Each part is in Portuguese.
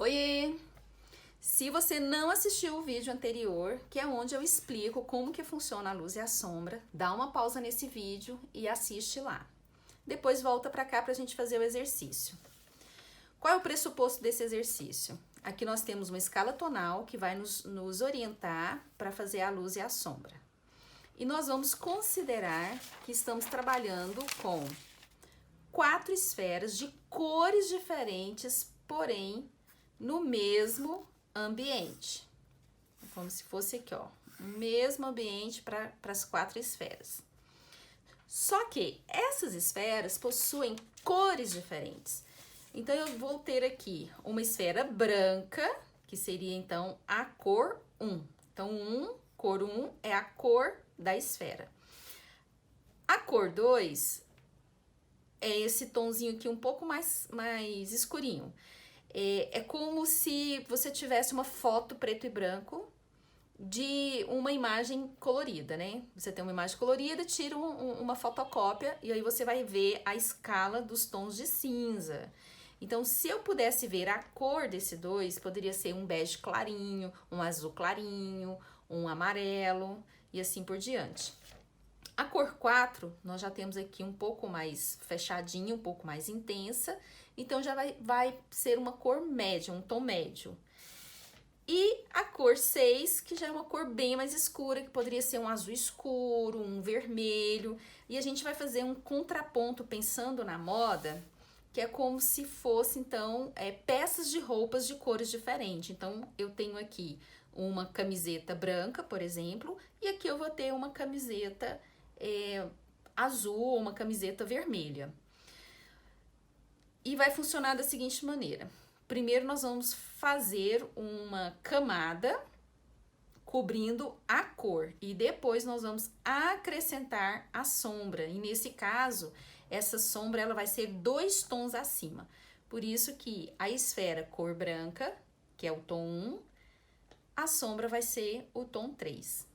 Oiê! Se você não assistiu o vídeo anterior, que é onde eu explico como que funciona a luz e a sombra, dá uma pausa nesse vídeo e assiste lá. Depois volta para cá para a gente fazer o exercício. Qual é o pressuposto desse exercício? Aqui nós temos uma escala tonal que vai nos orientar para fazer a luz e a sombra. E nós vamos considerar que estamos trabalhando com 4 esferas de cores diferentes, porém no mesmo ambiente. Como se fosse aqui, ó, o mesmo ambiente para as 4 esferas. Só que essas esferas possuem cores diferentes. Então, eu vou ter aqui uma esfera branca, que seria, então, a cor 1. Então, cor 1 é a cor da esfera. A cor 2 é esse tonzinho aqui um pouco mais escurinho. É como se você tivesse uma foto preto e branco de uma imagem colorida, né? Você tem uma imagem colorida, tira uma fotocópia e aí você vai ver a escala dos tons de cinza. Então, se eu pudesse ver a cor desse 2, poderia ser um bege clarinho, um azul clarinho, um amarelo e assim por diante. A cor 4, nós já temos aqui um pouco mais fechadinha, um pouco mais intensa, então já vai ser uma cor média, um tom médio. E a cor 6, que já é uma cor bem mais escura, que poderia ser um azul escuro, um vermelho. E a gente vai fazer um contraponto pensando na moda, que é como se fosse, então, peças de roupas de cores diferentes. Então, eu tenho aqui uma camiseta branca, por exemplo, e aqui eu vou ter uma camiseta azul ou uma camiseta vermelha. E vai funcionar da seguinte maneira. Primeiro, nós vamos fazer uma camada cobrindo a cor e depois nós vamos acrescentar a sombra. E nesse caso, essa sombra ela vai ser 2 tons acima. Por isso que a esfera cor branca, que é o tom 1, a sombra vai ser o tom 3.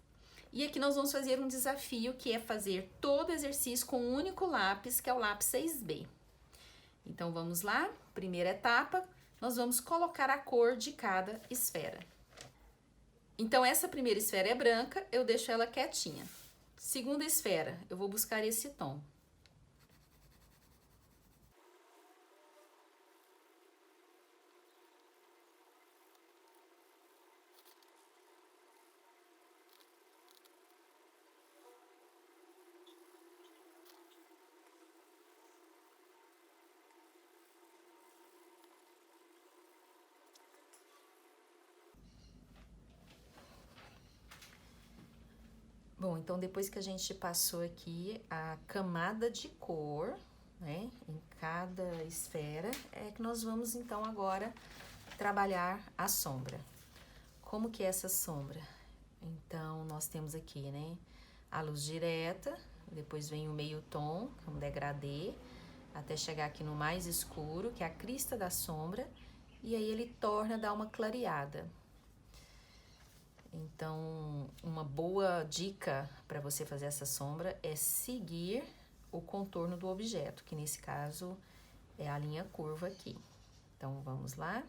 E aqui nós vamos fazer um desafio que é fazer todo o exercício com um único lápis, que é o lápis 6B. Então, vamos lá? Primeira etapa, nós vamos colocar a cor de cada esfera. Então, essa primeira esfera é branca, eu deixo ela quietinha. Segunda esfera, eu vou buscar esse tom. Bom, então depois que a gente passou aqui a camada de cor, né, em cada esfera, é que nós vamos então agora trabalhar a sombra. Como que é essa sombra? Então, nós temos aqui, né, a luz direta, depois vem o meio tom, que é um degradê, até chegar aqui no mais escuro, que é a crista da sombra, e aí ele torna a dar uma clareada. Então, uma boa dica para você fazer essa sombra é seguir o contorno do objeto, que nesse caso é a linha curva aqui. Então, vamos lá.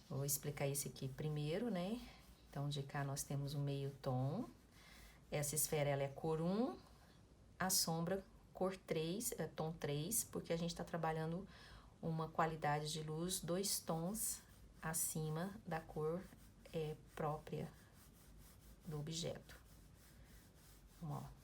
Vou explicar esse aqui primeiro, né? Então, de cá nós temos o meio tom. Essa esfera, ela é cor 1, a sombra cor 3, tom 3, porque a gente tá trabalhando uma qualidade de luz 2 tons acima da cor própria do objeto. Vamos lá.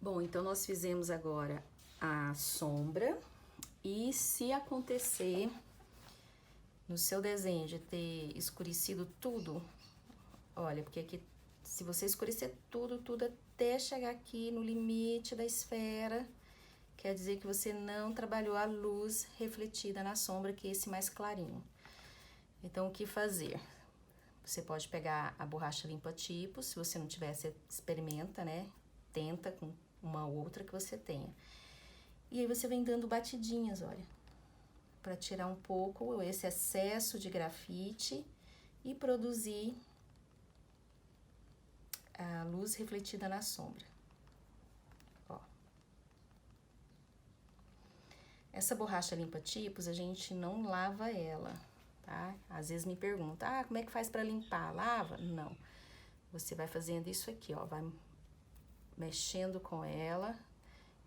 Bom, então nós fizemos agora a sombra e se acontecer no seu desenho de ter escurecido tudo, olha, porque aqui, se você escurecer tudo até chegar aqui no limite da esfera, quer dizer que você não trabalhou a luz refletida na sombra, que é esse mais clarinho. Então, o que fazer? Você pode pegar a borracha limpa-tipo, se você não tiver, você experimenta, né? Tenta com uma outra que você tenha. E aí você vem dando batidinhas, olha, para tirar um pouco esse excesso de grafite e produzir a luz refletida na sombra. Ó. Essa borracha limpa-tipos, a gente não lava ela, tá? Às vezes me perguntam, como é que faz para limpar? Lava? Não. Você vai fazendo isso aqui, ó, vai mexendo com ela,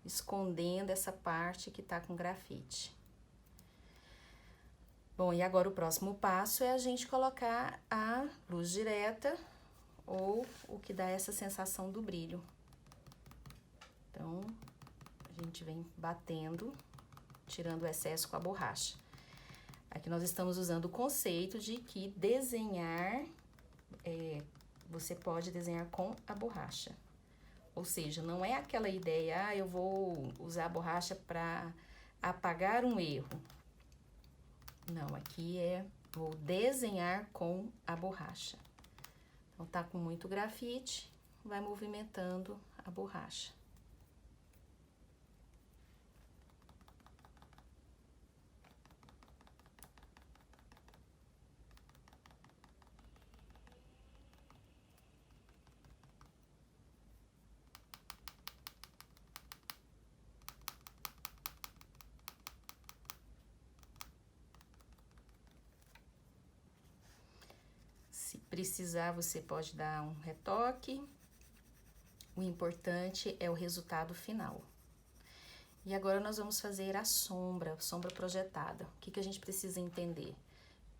escondendo essa parte que tá com grafite. Bom, e agora o próximo passo é a gente colocar a luz direta ou o que dá essa sensação do brilho. Então, a gente vem batendo, tirando o excesso com a borracha. Aqui nós estamos usando o conceito de que desenhar, você pode desenhar com a borracha. Ou seja, não é aquela ideia, eu vou usar a borracha para apagar um erro. Não, aqui vou desenhar com a borracha. Então, tá com muito grafite, vai movimentando a borracha. Se precisar, você pode dar um retoque. O importante é o resultado final. E agora nós vamos fazer a sombra projetada. O que a gente precisa entender?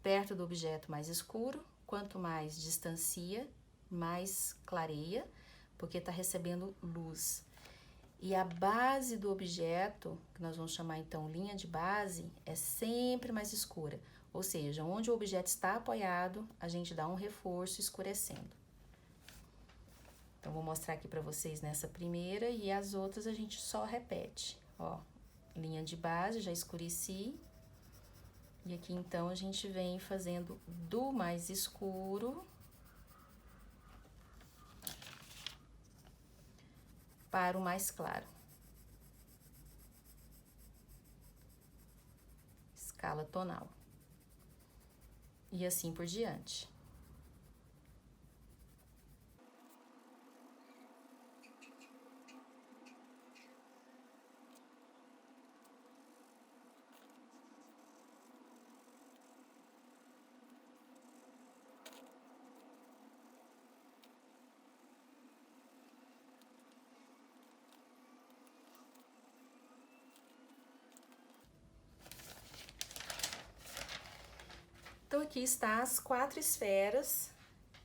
Perto do objeto mais escuro, quanto mais distancia, mais clareia, porque está recebendo luz. E a base do objeto, que nós vamos chamar então linha de base, é sempre mais escura. Ou seja, onde o objeto está apoiado, a gente dá um reforço escurecendo. Então, vou mostrar aqui para vocês nessa primeira e as outras a gente só repete. Ó, linha de base, já escureci. E aqui, então, a gente vem fazendo do mais escuro para o mais claro. Escala tonal. E assim por diante. Então, aqui está as 4 esferas,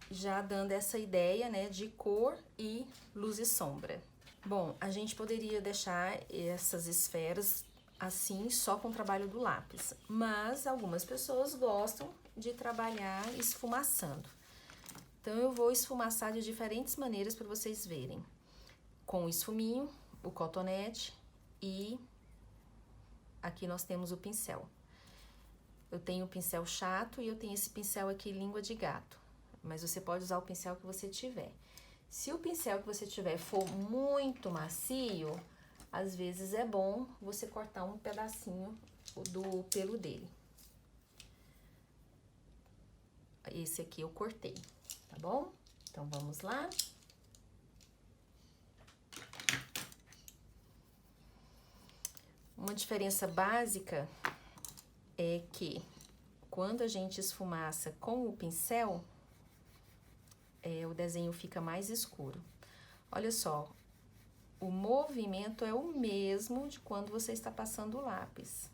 já dando essa ideia, né, de cor e luz e sombra. Bom, a gente poderia deixar essas esferas assim, só com o trabalho do lápis, mas algumas pessoas gostam de trabalhar esfumaçando. Então, eu vou esfumaçar de diferentes maneiras para vocês verem. Com o esfuminho, o cotonete e aqui nós temos o pincel. Eu tenho o pincel chato e eu tenho esse pincel aqui, língua de gato. Mas você pode usar o pincel que você tiver. Se o pincel que você tiver for muito macio, às vezes é bom você cortar um pedacinho do pelo dele. Esse aqui eu cortei, tá bom? Então, vamos lá. Uma diferença básica é que quando a gente esfumaça com o pincel, o desenho fica mais escuro. Olha só, o movimento é o mesmo de quando você está passando o lápis.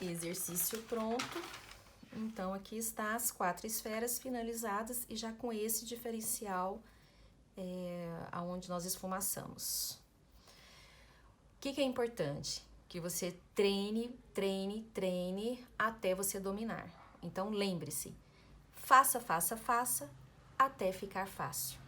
Exercício pronto. Então, aqui está as 4 esferas finalizadas e já com esse diferencial aonde nós esfumaçamos. O que é importante? Que você treine, treine, treine até você dominar. Então, lembre-se, faça, faça, faça até ficar fácil.